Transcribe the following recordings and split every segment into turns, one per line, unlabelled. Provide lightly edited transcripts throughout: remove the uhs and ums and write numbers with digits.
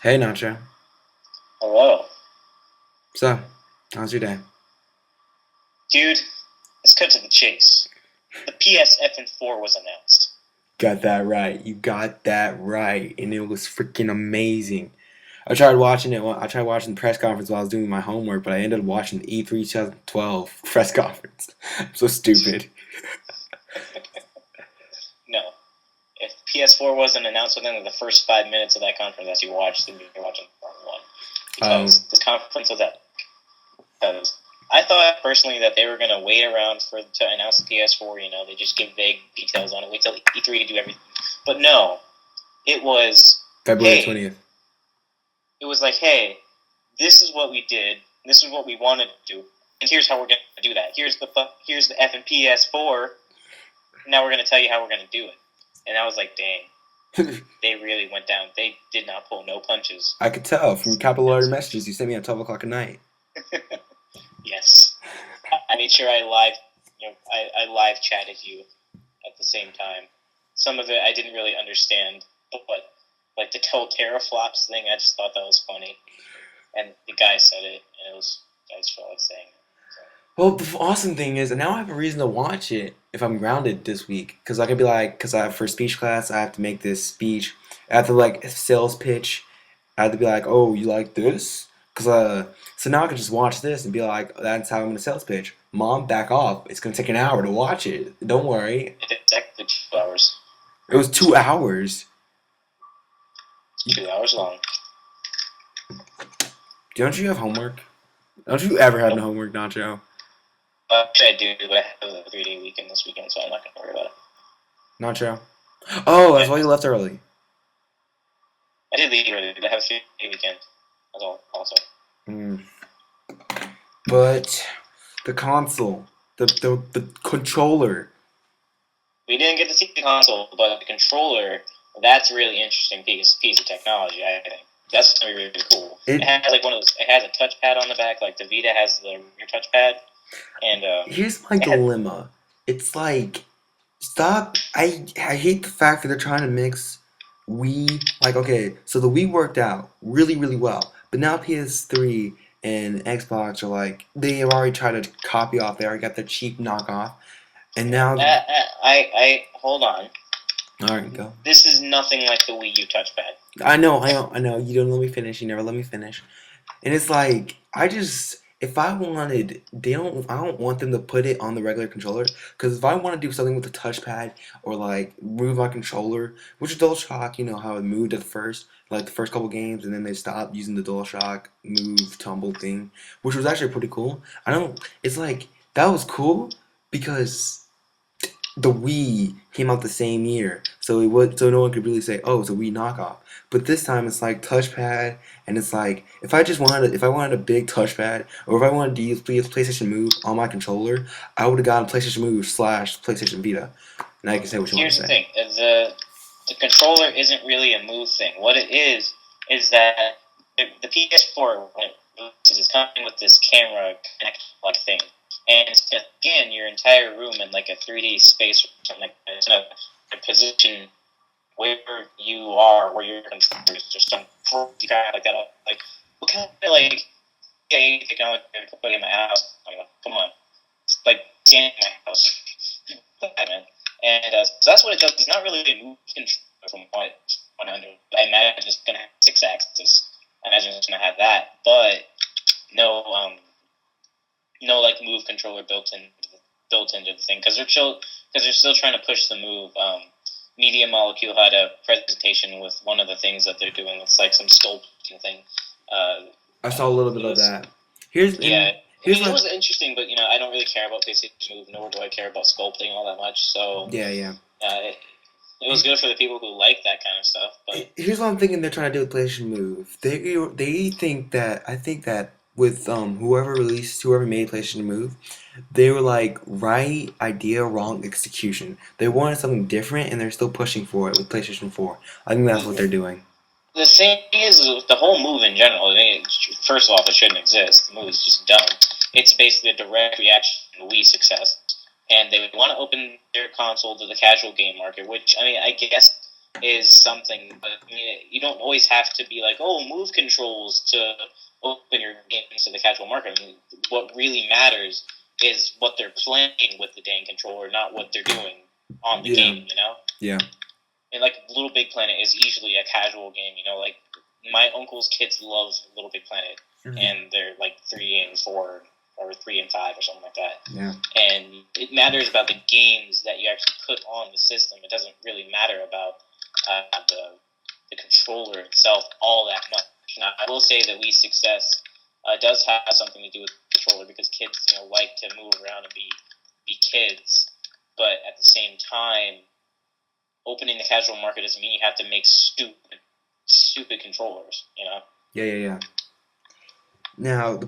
Hey, Nacho.
Hello.
So, how's your day?
Dude, let's cut to the chase. The PS4 was announced.
Got that right. You got that right. And it was freaking amazing. I tried watching it. I tried watching the press conference while I was doing my homework, but I ended up watching the E3 2012 press conference. I'm so stupid.
No. If PS4 wasn't announced within the first 5 minutes of that conference as you watched, then you're watching Formula 1.
Um,
Because this conference was epic. Because I thought personally that they were going to wait around to announce the PS4. They just give vague details on it, wait till E3 to do everything. But no, it was,
February
hey,
20th.
it was like, hey, this is what we did, this is what we wanted to do, and here's how we're going to do that. Here's the F and PS4. Now we're going to tell you how we're going to do it. And I was like, dang, they really went down. They did not pull no punches.
I could tell from capital letter messages you sent me at 12 o'clock at night.
Yes, I made sure I live chatted you at the same time. Some of it I didn't really understand, but like the tell teraflops thing, I just thought that was funny. And the guy said it, and I just felt like saying it.
Well, the awesome thing is, now I have a reason to watch it if I'm grounded this week. Because I could be like, because I have for speech class, I have to make this speech. I have to like sales pitch. I have to be like, oh, you like this? So now I can just watch this and be like, that's how I'm gonna sales pitch. Mom, back off. It's gonna take an hour to watch it. Don't worry.
It's actually 2 hours.
It was 2 hours.
It's 2 hours long.
Don't you have homework? Don't you ever have no
Nope.
homework, Nacho?
Actually, I do, but I have a 3 day weekend this weekend, so I'm not going to worry about it.
Nacho. Oh, that's
Yeah,
why you left early.
I did leave early, but I have a 3 day weekend. That's all. Also,
Hmm. But the console, the controller.
we didn't get to see the console, but the controller. That's a really interesting piece of technology. I think that's going to be really cool. It
It
has like one of those. It has a touchpad on the back, like the Vita has the rear touchpad, and
Here's my
it has.
dilemma. It's like stop. I hate the fact that they're trying to mix Wii. Like okay, so the Wii worked out really well, but now PS3 and Xbox are like they have already tried to copy off. They already got their cheap knockoff, and now
I hold on.
all right, go.
This is nothing like the Wii U touchpad.
I know. You don't let me finish. You never let me finish. And it's like I just if I wanted I don't want them to put it on the regular controller because if I want to do something with the touchpad or like move my controller, which is DualShock, you know how it moved at first, like the first couple games, and then they stopped using the DualShock move tumble thing, which was actually pretty cool. I don't. It's like that was cool because the Wii came out the same year, so it was so no one could really say, "Oh, it's a Wii knockoff." But this time it's like touchpad, and it's like if I wanted a big touchpad, or if I wanted to use PlayStation Move on my controller, I would have gotten PlayStation Move slash PlayStation Vita. Now you can say what you want
Here's
to
the
say.
thing: the controller isn't really a move thing. What it is that the PS4 when it releases is coming with this camera connect like thing, and it's gonna scan your entire room in like a 3D space or something like that. It's gonna position where you are, where your controller is, just some crazy crap like that. Like what kind of like technology am I putting in my house? I mean, come on, it's like scanning my house. Man. And so that's what it does. It's not really a move controller from what 100. I imagine it's going to have 6 axes. I imagine it's going to have that, but no, no like move controller built into the thing because they're still trying to push the move. Media Molecule had a presentation with one of the things that they're doing. It's like some sculpting thing. Uh,
I saw a little bit
it
of
was
that. Here's
yeah.
and
I
here's
mean, it
my
was interesting, but I don't really care about PlayStation Move, nor do I care about sculpting all that much. So
yeah.
it was good for the people who like that kind of stuff, but
Here's what I'm thinking they're trying to do with PlayStation Move. They think that I think that with whoever made PlayStation Move, they were like right idea, wrong execution. They wanted something different, and they're still pushing for it with PlayStation 4. I think that's what they're doing.
the thing is, the whole move in general. I mean, first off, it shouldn't exist. The move is just dumb. It's basically a direct reaction to Wii success, and they want to open their console to the casual game market. Which I mean, I guess is something, but you don't always have to be like, oh, move controls to open your games to the casual market. I mean, what really matters is what they're playing with the dang controller, not what they're doing on the game, you know?
Yeah.
And like Little Big Planet is easily a casual game, you know, like my uncle's kids love Little Big Planet, and they're like 3 and 4 or 3 and 5 or something like that.
Yeah.
And it matters about the games that you actually put on the system. It doesn't really matter about the controller itself all that much. Now, I will say that Wii's success does have something to do with the controller because kids, you know, like to move around and be kids, but at the same time, opening the casual market doesn't mean you have to make stupid controllers, you know?
Yeah. Now,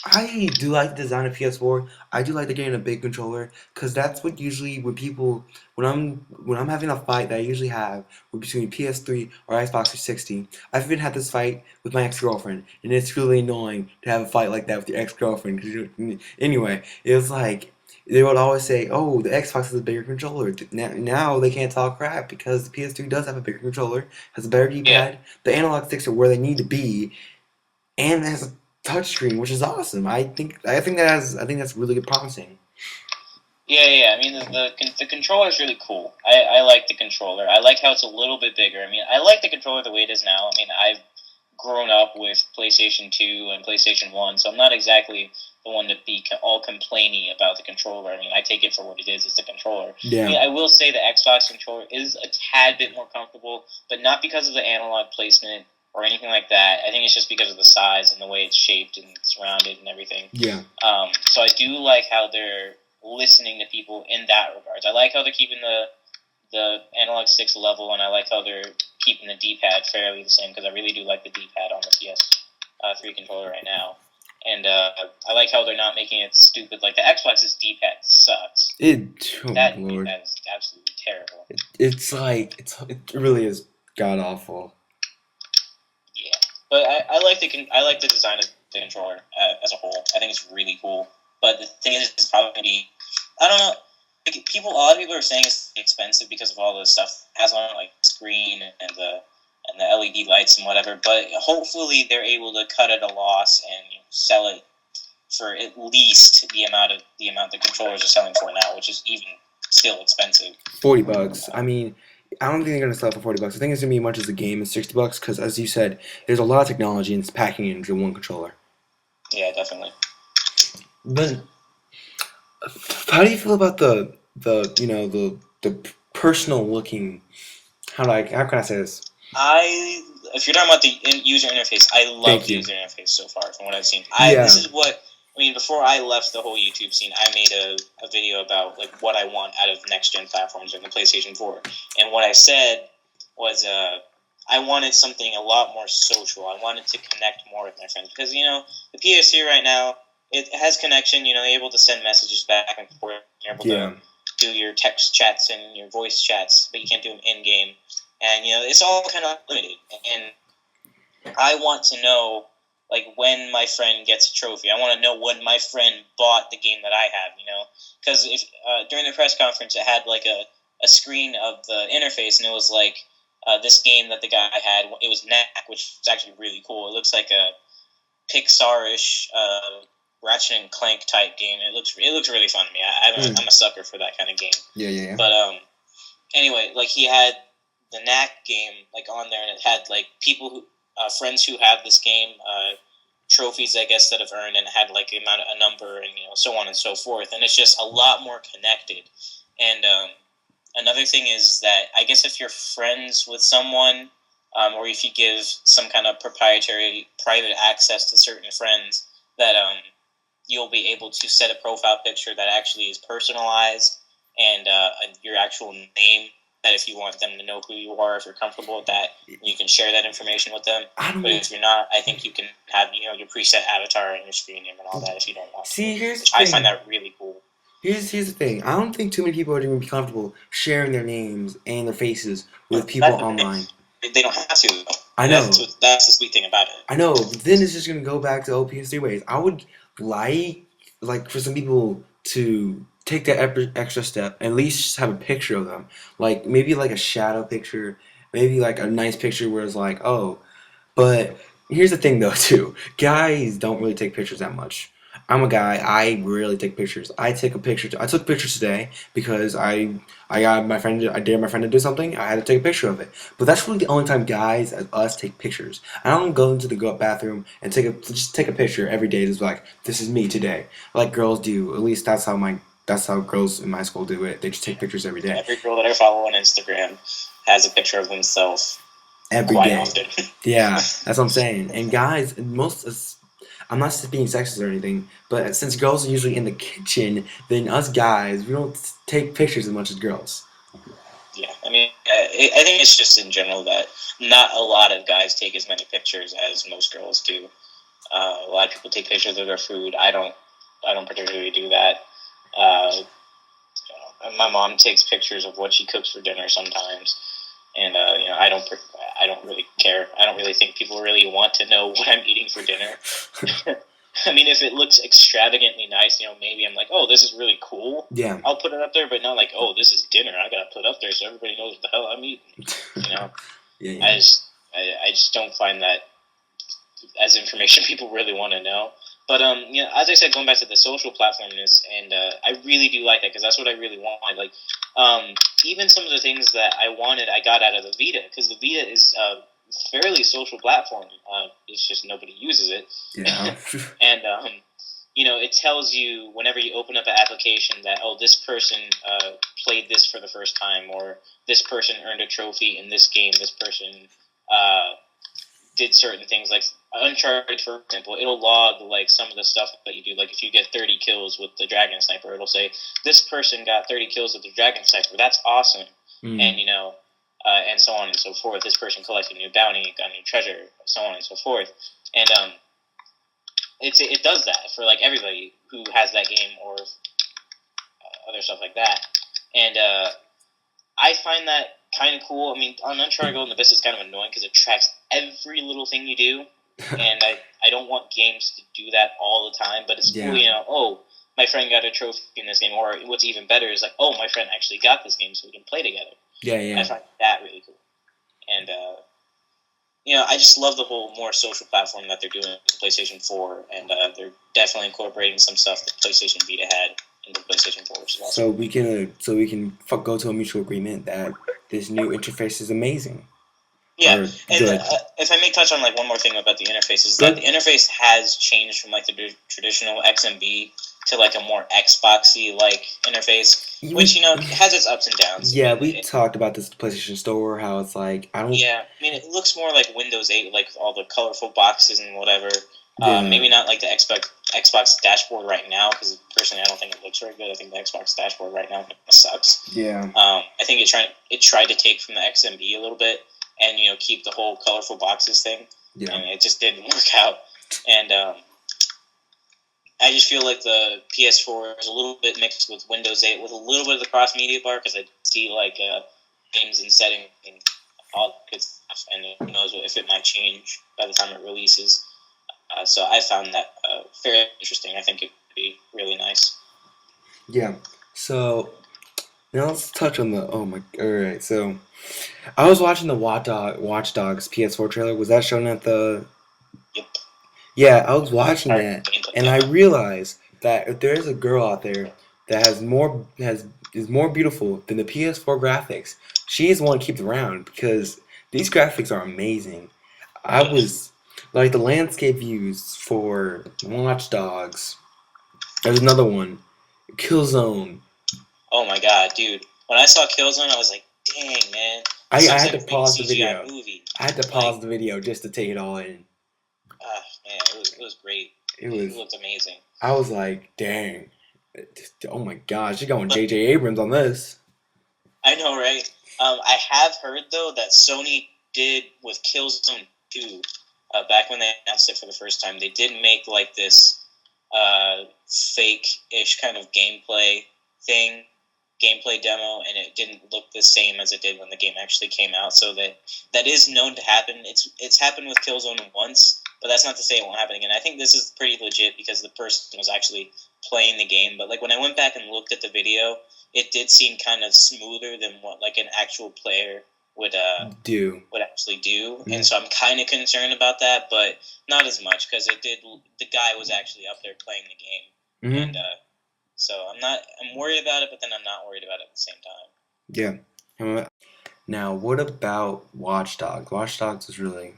I do like the design of PS4. I do like the getting a big controller because that's what usually when I'm having a fight that I usually have between PS3 or Xbox 360. I've even had this fight with my ex-girlfriend, and it's really annoying to have a fight like that with your ex-girlfriend. Anyway, it was like they would always say, "Oh, the Xbox is a bigger controller." Now they can't talk crap because the PS3 does have a bigger controller, has a better D-pad. The analog sticks are where they need to be, and it has a touchscreen, which is awesome. I think that's really good promising.
Yeah. I mean, the controller is really cool. I like the controller. I like how it's a little bit bigger. I mean, I like the controller the way it is now. I mean, I've grown up with PlayStation 2 and PlayStation 1, so I'm not exactly the one to be all complaining about the controller. I mean, I take it for what it is. It's a controller.
Yeah.
I mean, I will say the Xbox controller is a tad bit more comfortable, but not because of the analog placement or anything like that. I think it's just because of the size and the way it's shaped and it's rounded and everything.
Yeah.
So I do like how they're listening to people in that regards. I like how they're keeping the analog sticks level, and I like how they're keeping the D-pad fairly the same because I really do like the D-pad on the PS3 controller right now. And I like how they're not making it stupid. Like the Xbox's D-pad sucks. That
Lord.
D-pad is absolutely terrible.
It really is god awful.
Yeah, but I like the design of the controller as a whole. I think it's really cool. But the thing is, it's probably gonna be, I don't know. Like a lot of people are saying it's expensive because of all the stuff it has on it, like the screen and the LED lights and whatever. But hopefully they're able to cut at a loss and sell it for at least the amount the controllers are selling for now, which is even still expensive.
$40. I mean, I don't think they're gonna sell it for $40. I think it's gonna be as much as the game is $60 because, as you said, there's a lot of technology and it's packing it into one controller.
Yeah, definitely.
But how do you feel about the personal looking? How can I say this?
If you're talking about the user interface, I love the user interface so far from what I've seen. This is what I mean. Before I left the whole YouTube scene, I made a video about like what I want out of next gen platforms and the PlayStation 4. And what I said was I wanted something a lot more social. I wanted to connect more with my friends because the PS3 right now, it has connection. You're able to send messages back and forth. You're able to do your text chats and your voice chats, but you can't do them in game. And it's all kind of limited. And I want to know, like, when my friend gets a trophy. I want to know when my friend bought the game that I have. Because if during the press conference, it had like a screen of the interface, and it was like this game that the guy had. It was Knack, which is actually really cool. It looks like a Pixar-ish Ratchet and Clank type game. It looks really fun to me. I'm a sucker for that kind of game.
Yeah.
But anyway, like he had the Knack game like on there, and it had like people who friends who have this game, trophies I guess that have earned, and had like a number, and so on and so forth. And it's just a lot more connected. And another thing is that I guess if you're friends with someone, or if you give some kind of proprietary private access to certain friends, that you'll be able to set a profile picture that actually is personalized and your actual name, that if you want them to know who you are, if you're comfortable with that, you can share that information with them. But if you're not, I think you can have your preset avatar and your screen name and all that if you don't want to.
Here's the thing.
I find that really cool.
Here's the thing. I don't think too many people are going to be comfortable sharing their names and their faces with people online.
They don't have to, though.
I know.
That's the sweet thing about it.
I know, but then it's just going to go back to PS3 ways. I would like for some people to take that extra step, and at least have a picture of them. Like maybe like a shadow picture, maybe like a nice picture where it's like, oh, but here's the thing though too. Guys don't really take pictures that much. I'm a guy, I rarely take pictures. I took pictures today because I got my friend I dared my friend to do something, I had to take a picture of it. But that's really the only time guys as us take pictures. I don't go into the bathroom and just take a picture every day just like this is me today. Like girls do. At least that's how girls in my school do it. They just take pictures every day.
Every girl that I follow on Instagram has a picture of themselves
Every
quite
day.
often.
Yeah, that's what I'm saying. And guys, I'm not just being sexist or anything, but since girls are usually in the kitchen, then us guys, we don't take pictures as much as girls.
Yeah, I mean, I think it's just in general that not a lot of guys take as many pictures as most girls do. A lot of people take pictures of their food. I don't. I don't particularly do that. Uh, my mom takes pictures of what she cooks for dinner sometimes, and I don't. I don't really care. I don't really think people really want to know what I'm eating for dinner. I mean, if it looks extravagantly nice, maybe I'm like, oh, this is really cool.
Yeah.
I'll put it up there, but not like, oh, this is dinner. I gotta put it up there so everybody knows what the hell I'm eating.
Yeah.
I just don't find that as information people really want to know. But as I said, going back to the social platformness, and I really do like that because that's what I really want. Like, even some of the things that I wanted, I got out of the Vita because the Vita is a fairly social platform. It's just nobody uses it.
Yeah.
And it tells you whenever you open up an application that this person played this for the first time, or this person earned a trophy in this game. This person did certain things, like Uncharted, for example. It'll log like some of the stuff that you do. Like if you get 30 kills with the Dragon Sniper, it'll say this person got 30 kills with the Dragon Sniper. That's awesome, and and so on and so forth. This person collected a new bounty, got a new treasure, so on and so forth, and it does that for like everybody who has that game or other stuff like that, and I find that kind of cool. I mean, on Uncharted Golden Abyss, it's kind of annoying because it tracks every little thing you do, and I don't want games to do that all the time. But it's cool, oh, my friend got a trophy in this game, or what's even better is like, oh, my friend actually got this game, so we can play together.
Yeah.
I find that really cool, and I just love the whole more social platform that they're doing with PlayStation 4, and they're definitely incorporating some stuff that PlayStation Vita had into PlayStation 4, which is awesome.
So we can go to a mutual agreement that this new interface is amazing.
Yeah, and if I may touch on like one more thing about the interface, is that the interface has changed from like the traditional XMB to like a more Xboxy like interface, which has its ups and downs.
Yeah, we talked about this at the PlayStation Store, how it's like
Yeah, I mean it looks more like Windows 8, like all the colorful boxes and whatever.
Yeah.
Maybe not like the Xbox dashboard right now, because personally I don't think it looks very good. I think the Xbox dashboard right now sucks.
Yeah.
I think it tried to take from the XMB a little bit and keep the whole colorful boxes thing.
Yeah.
And it just didn't work out. And I just feel like the PS4 is a little bit mixed with Windows 8 with a little bit of the cross media bar, because I see like games and settings and all good stuff, and who knows if it might change by the time it releases. So I found that very interesting. I think it would be really nice.
Yeah. So now let's touch on the. Oh my. All right. So I was watching the Watch Dogs PS4 trailer. Was that shown at the?
Yep.
Yeah, I was watching that, and I realized that if there is a girl out there that is more beautiful than the PS4 graphics, she is one to keep around, because these graphics are amazing. I was like the landscape views for Watch Dogs. There's another one, Killzone.
Oh my god, dude! When I saw Killzone, I was like, "Dang, man!"
I had to pause the video. I had to pause the video just to take it all in.
Man, it was great. It looked amazing.
I was like, "Dang! Oh my gosh, you're going J.J. Abrams on this."
I know, right? I have heard though that Sony did with Killzone 2. Back when they announced it for the first time, they did make like this fake-ish kind of gameplay demo, and it didn't look the same as it did when the game actually came out. So that is known to happen. It's happened with Killzone once, but that's not to say it won't happen again. I think this is pretty legit because the person was actually playing the game, but like when I went back and looked at the video, it did seem kind of smoother than what like an actual player would actually do, and so I'm kind of concerned about that, but not as much because it did. The guy was actually up there playing the game, and so I'm worried about it, but then I'm not worried about it at the same time.
Yeah. Now, what about Watch Dogs? Watch Dogs was really.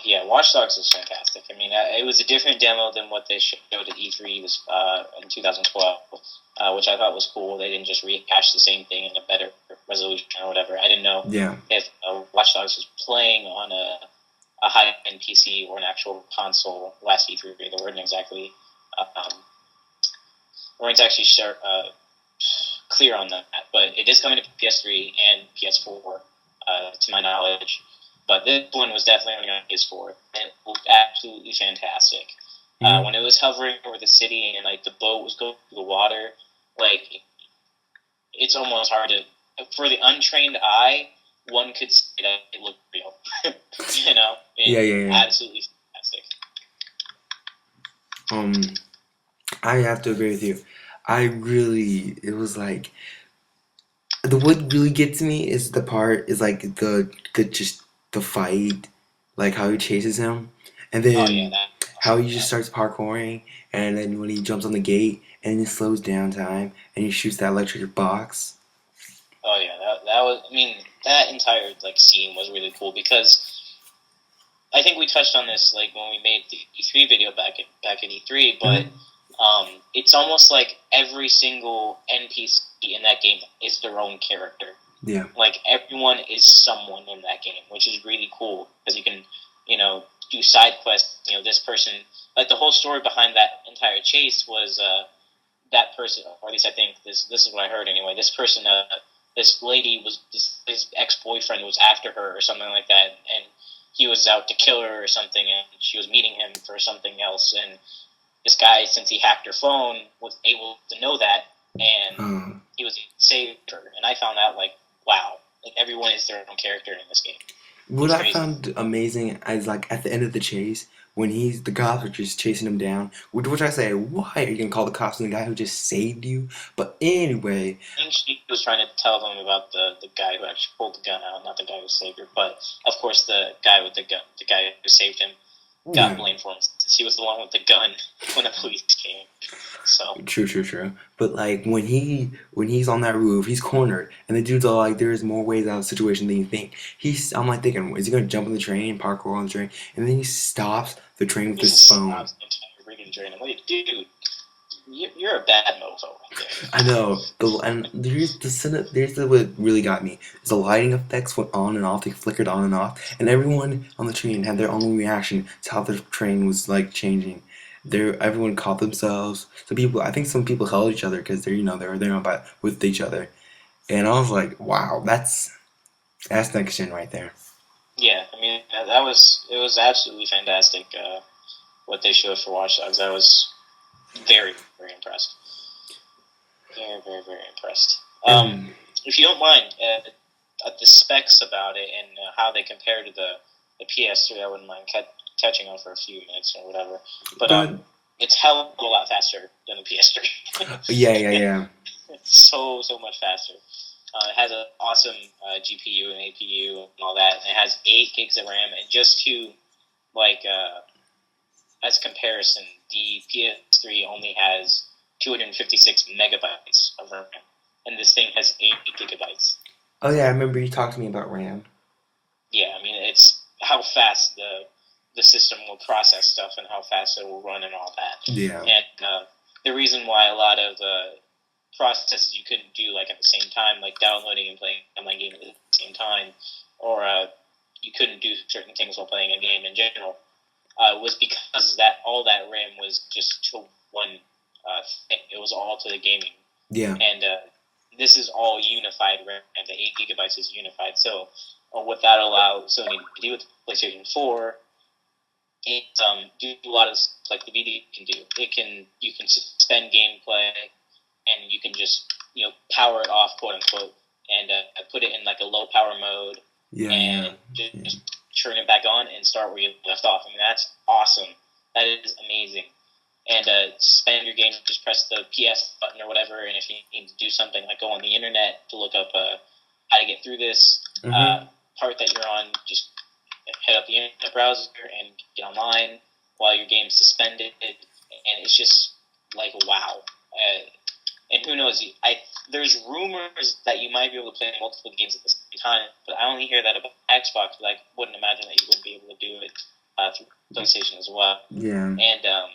Yeah, Watch Dogs is fantastic. I mean, it was a different demo than what they showed at E3 in 2012, which I thought was cool. They didn't just rehash the same thing in a better resolution or whatever. I didn't know if Watch Dogs was playing on a high-end PC or an actual console last E3. They weren't exactly clear on that, but it is coming to PS3 and PS4, to my knowledge. But this one was definitely on PS4. It looked absolutely fantastic. When it was hovering over the city and like the boat was going through the water, like it's almost hard to, for the untrained eye, one could say that it looked real. You know, absolutely fantastic.
I have to agree with you. It was like what really gets me is the part is like the fight, like how he chases him, and then how he just starts parkouring, and then when he jumps on the gate and he slows down time and he shoots that electric box.
Oh yeah, that was. I mean, that entire like scene was really cool because I think we touched on this like when we made the E3 video back at E3, but it's almost like every single NPC in that game is their own character.
Yeah.
Like everyone is someone in that game, which is really cool because you can, do side quests. This person, like the whole story behind that entire chase was that person, or at least I think this is what I heard anyway. This person, this lady was his ex-boyfriend was after her or something like that, and he was out to kill her or something, and she was meeting him for something else, and this guy, since he hacked her phone, was able to know that, and he was saved her. And I found out, like, wow, like everyone is their own character in this game.
What I found amazing is like at the end of the chase, when the cops are just chasing him down, which I say, why are you gonna call the cops on the guy who just saved you? But anyway,
I think she was trying to tell them about the guy who actually pulled the gun out, not the guy who saved her. But of course, the guy with the gun, the guy who saved him, got blamed for him since he was the one with the gun when the police came. So
true. But like when he's on that roof, he's cornered, and the dude's all like, "There's more ways out of the situation than you think." I'm like thinking, is he gonna jump on the train, parkour on the train, and then he stops the train with his phone?
Stops the entire train. I'm like, dude, you're a bad mofo right there.
I know. And there's what really got me. The lighting effects went on and off. They flickered on and off, and everyone on the train had their own reaction to how the train was like changing. Everyone caught themselves. I think some people held each other because they're there with each other, and I was like, wow, that's next gen right there.
Yeah, I mean it was absolutely fantastic. What they showed for Watch Dogs, I was very, very impressed. Very, very, very impressed. If you don't mind, the specs about it and how they compare to the PS3, I wouldn't mind catching on for a few minutes or whatever. But it's hell of a lot faster than the PS3.
Yeah.
It's so much faster. It has an awesome GPU and APU and all that. And it has 8 gigs of RAM, and just to as comparison, the PS3 only has 256 megabytes of RAM, and this thing has 8 gigabytes.
Oh yeah, I remember you talked to me about RAM.
Yeah, I mean it's how fast the system will process stuff and how fast it will run and all that.
Yeah.
And the reason why a lot of processes you couldn't do like at the same time, like downloading and playing online games at the same time, or you couldn't do certain things while playing a game in general, was because all that RAM was just to one thing. It was all to the gaming.
Yeah.
And this is all unified RAM, and the 8 gigabytes is unified. So what that allows Sony to do with PlayStation 4 is do a lot of like the video can do. You can suspend gameplay, and you can just power it off, quote unquote, and put it in like a low power mode, and just turn it back on and start where you left off. I mean, that's awesome. That is amazing. and suspend your game. Just press the PS button or whatever, and if you need to do something like go on the internet to look up how to get through this part that you're on, just head up the internet browser and get online while your game's suspended, and it's just like wow. And who knows? There's rumors that you might be able to play multiple games at the same time, but I only hear that about Xbox. But I wouldn't imagine that you would be able to do it through PlayStation as well.
Yeah.
And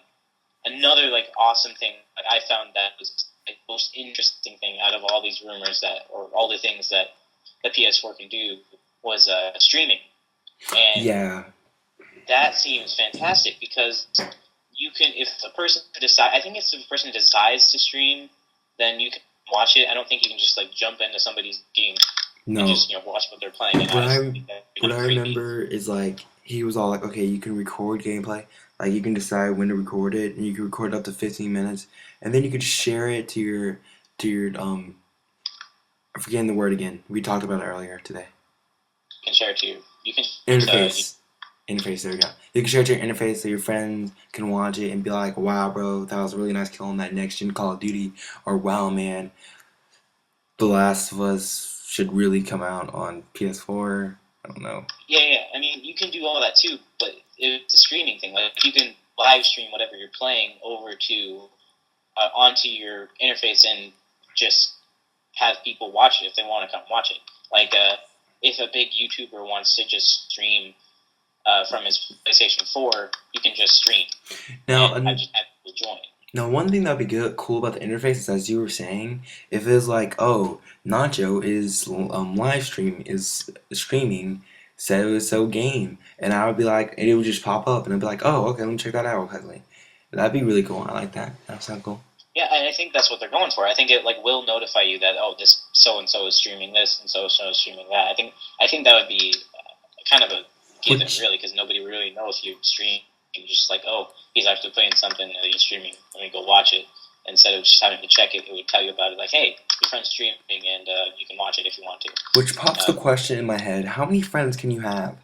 another like awesome thing I found that was the most interesting thing out of all these rumors or all the things that the PS4 can do was streaming. And
yeah.
That seems fantastic because you can, if a person I think if a person decides to stream, then you can watch it. I don't think you can just like jump into somebody's game and just watch what they're playing. And
what I remember is like he was all like, okay, you can record gameplay. Like you can decide when to record it, and you can record up to 15 minutes, and then you can share it to your I'm forgetting the word again. We talked about it earlier today.
You can share it to you can
interface. Interface, there we go. You can share it to your interface so your friends can watch it and be like, wow, bro, that was a really nice kill on that next gen Call of Duty. Or, wow, man, The Last of Us should really come out on PS4. I don't know.
Yeah. I mean, you can do all that too, but it's a streaming thing. Like, you can live stream whatever you're playing over to onto your interface and just have people watch it if they want to come watch it. Like, if a big YouTuber wants to just stream from his PlayStation 4, you can just stream.
Now,
and I just have people join.
Now, one thing that would be cool about the interface is, as you were saying, if it's like, oh, Nacho is streaming, so game, and I would be like, and it would just pop up, and I'd be like, oh, okay, let me check that out, quickly. That'd be really cool. I like that. That sounds cool.
Yeah, and I think that's what they're going for. I think it like will notify you that this so and so is streaming this and so is streaming that. I think that would be kind of a given, really, because nobody really knows if you stream. You're just like, oh, he's actually playing something that he's streaming. Let me go watch it. Instead of just having to check it, it would tell you about it. Like, hey, your friend's streaming, and you can watch it if you want to.
Which pops the question in my head: how many friends can you have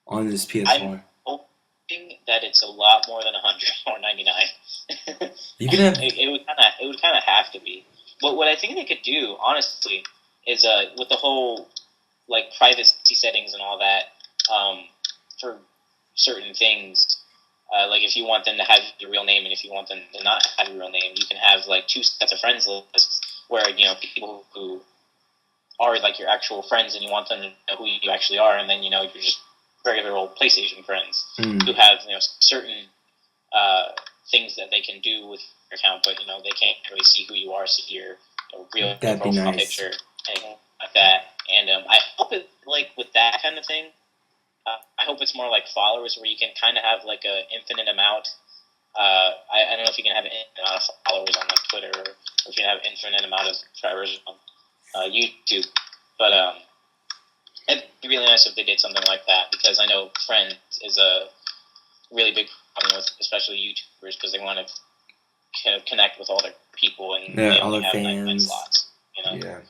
on this PS4?
I'm hoping that it's a lot more than 100 or 99.
You can have.
It would kind of have to be. But what I think they could do, honestly, is with the whole like privacy settings and all that for certain things. Like if you want them to have your real name and if you want them to not have your real name, you can have like two sets of friends lists where people who are like your actual friends and you want them to know who you actually are, and then you're just regular old PlayStation friends who have certain things that they can do with your account, but they can't really see who you are, see your real profile picture, anything like that. And I hope it like with that kind of thing. I hope it's more like followers where you can kind of have like an infinite amount. I don't know if you can have an infinite amount of followers on like Twitter or if you can have an infinite amount of subscribers on YouTube. But it'd be really nice if they did something like that because I know Friends is a really big problem with especially YouTubers because they want to connect with all their people and they
all
only
their
have
fans.
9 slots.
Yeah.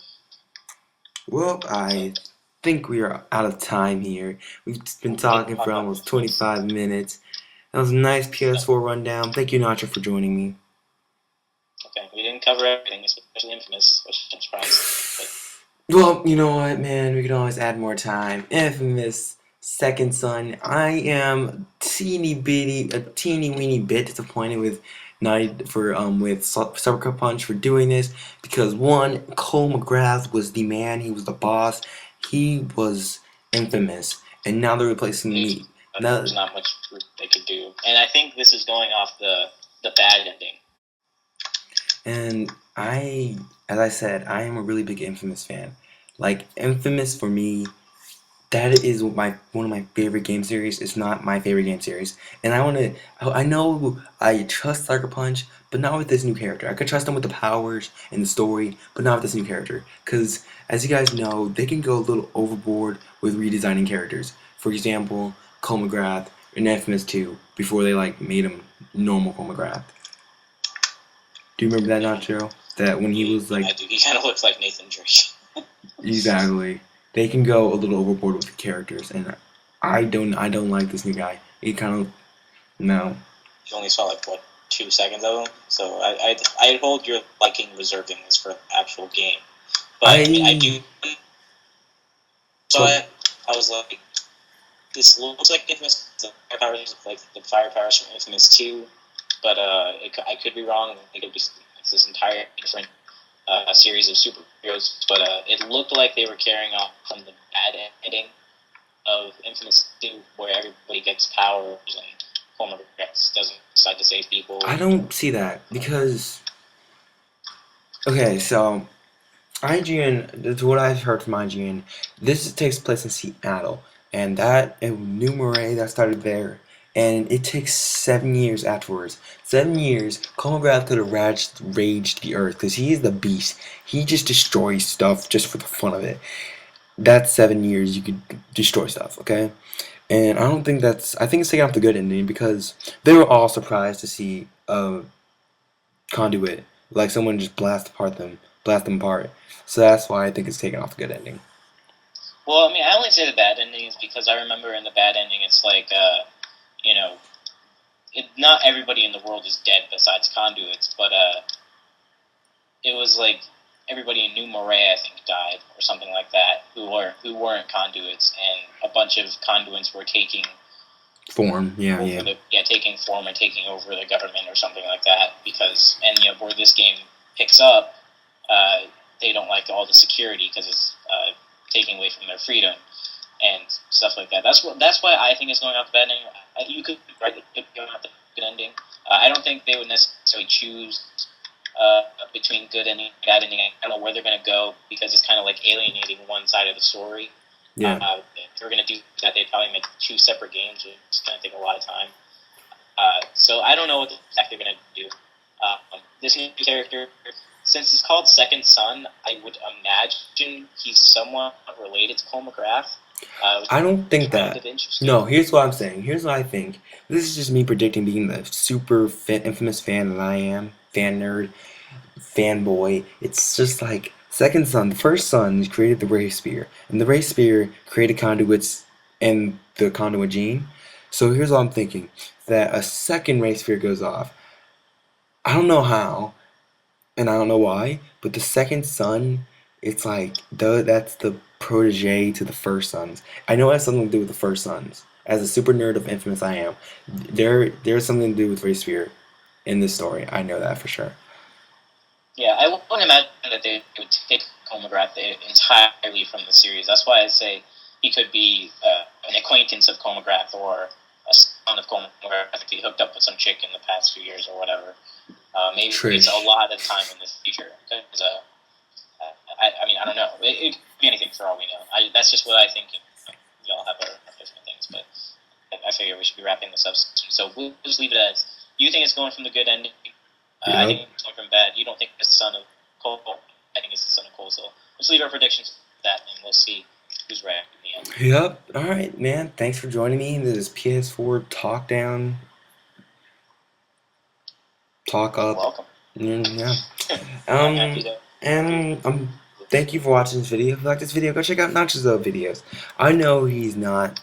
Well, I think we are out of time here. We've been talking for almost 25 minutes. That was a nice PS4 rundown. Thank you, Nacho, for joining me.
Okay, we didn't cover everything, especially Infamous, which I'm surprised.
Well, you know what, man? We could always add more time. Infamous Second Son. I am a teeny weeny bit disappointed with Sucker Punch for doing this because one, Cole McGrath was the man. He was the boss. He was infamous, and now they're replacing me.
There's not much they could do, and I think this is going off the bad ending.
And as I said, I am a really big Infamous fan. Like Infamous for me, that is one of my favorite game series. It's not my favorite game series, and I know I trust Sucker Punch, but not with this new character. I could trust them with the powers and the story, but not with this new character. Because as you guys know, they can go a little overboard with redesigning characters. For example, Cole McGrath in Infamous 2 before they made him normal Cole McGrath. Do you remember that, Nacho? That when he was like,
I do. He kind of looks like Nathan Drake.
Exactly. They can go a little overboard with the characters, and I don't like this new guy. He kind of no.
You only saw
2 seconds of them. So I hold your liking reserving this for the actual game. But I mean, I do. So I was like, this looks like Infamous. The firepowers, like the firepowers from Infamous 2, but I could be wrong. It could be it's this entire different series of superheroes. But it looked like they were carrying on from the bad ending of Infamous 2, where everybody gets powers and Homer doesn't decide to save people.
I don't see that because okay, so IGN, to what I've heard from IGN, this takes place in Seattle, and that New Moray that started there, and it takes 7 years afterwards. 7 years, Kolmogorov could have raged the earth because he is the beast. He just destroys stuff just for the fun of it. That's 7 years you could destroy stuff, okay? And I don't think that's. I think it's taking off the good ending because they were all surprised to see Conduit, like someone just blast them apart. So that's why I think it's taken off a good ending.
Well, I mean, I only say the bad endings because I remember in the bad ending, it's like, you know, not everybody in the world is dead besides conduits, but it was like everybody in New Moray, I think, died or something like that, who weren't conduits, and a bunch of conduits were taking
form,
taking form and taking over the government or something like that. Because where this game picks up, they don't like all the security because it's taking away from their freedom and stuff like that. That's why I think it's going off the bad ending. You could write it going off the good ending. I don't think they would necessarily choose between good ending and bad ending. I don't know where they're going to go because it's kind of like alienating one side of the story.
Yeah.
If they were going to do that, they'd probably make 2 separate games, which is going to take a lot of time. So I don't know what exactly they're going to do. This new character, since it's called Second Son, I would imagine he's somewhat related to Cole McGrath.
I don't think that. No, here's what I'm saying. Here's what I think. This is just me predicting, being the super Infamous fan that I am, fan nerd, fanboy. It's just like Second Son. The first son created the Ray Spear, and the Ray Spear created conduits and the conduit gene. So here's what I'm thinking: that a second Ray Spear goes off. I don't know how, and I don't know why, but the second son, it's like that's the protege to the first sons. I know it has something to do with the first sons. As a super nerd of Infamous I am, there's something to do with Ray Spear in this story. I know that for sure.
Yeah, I wouldn't imagine that they would take Cole McGrath entirely from the series. That's why I say he could be an acquaintance of Cole McGrath or a son of Cole McGrath if he hooked up with some chick in the past few years or whatever. Maybe it's a lot of time in the future. Because, I mean, I don't know. It could be anything for all we know. That's just what I think. We all have our different things, but I figure we should be wrapping this up soon. So we'll just leave it as, you think it's going from the good ending. I think it's going from bad. You don't think it's the son of Cole. I think it's the son of Cole. So let's leave our predictions for that, and we'll see who's right in the end.
Yep. All right, man. Thanks for joining me in this PS4 talk down. Talk up.
Welcome.
Yeah. And thank you for watching this video. If you like this video, go check out Notch's other videos. I know he's not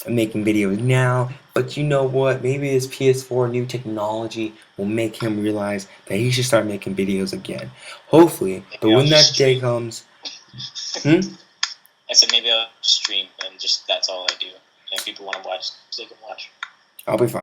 making videos now, but you know what? Maybe this PS4 new technology will make him realize that he should start making videos again. Hopefully, but when that day comes,
I said maybe I'll stream and just that's all I do. And if people want to watch, they can watch.
I'll be fine.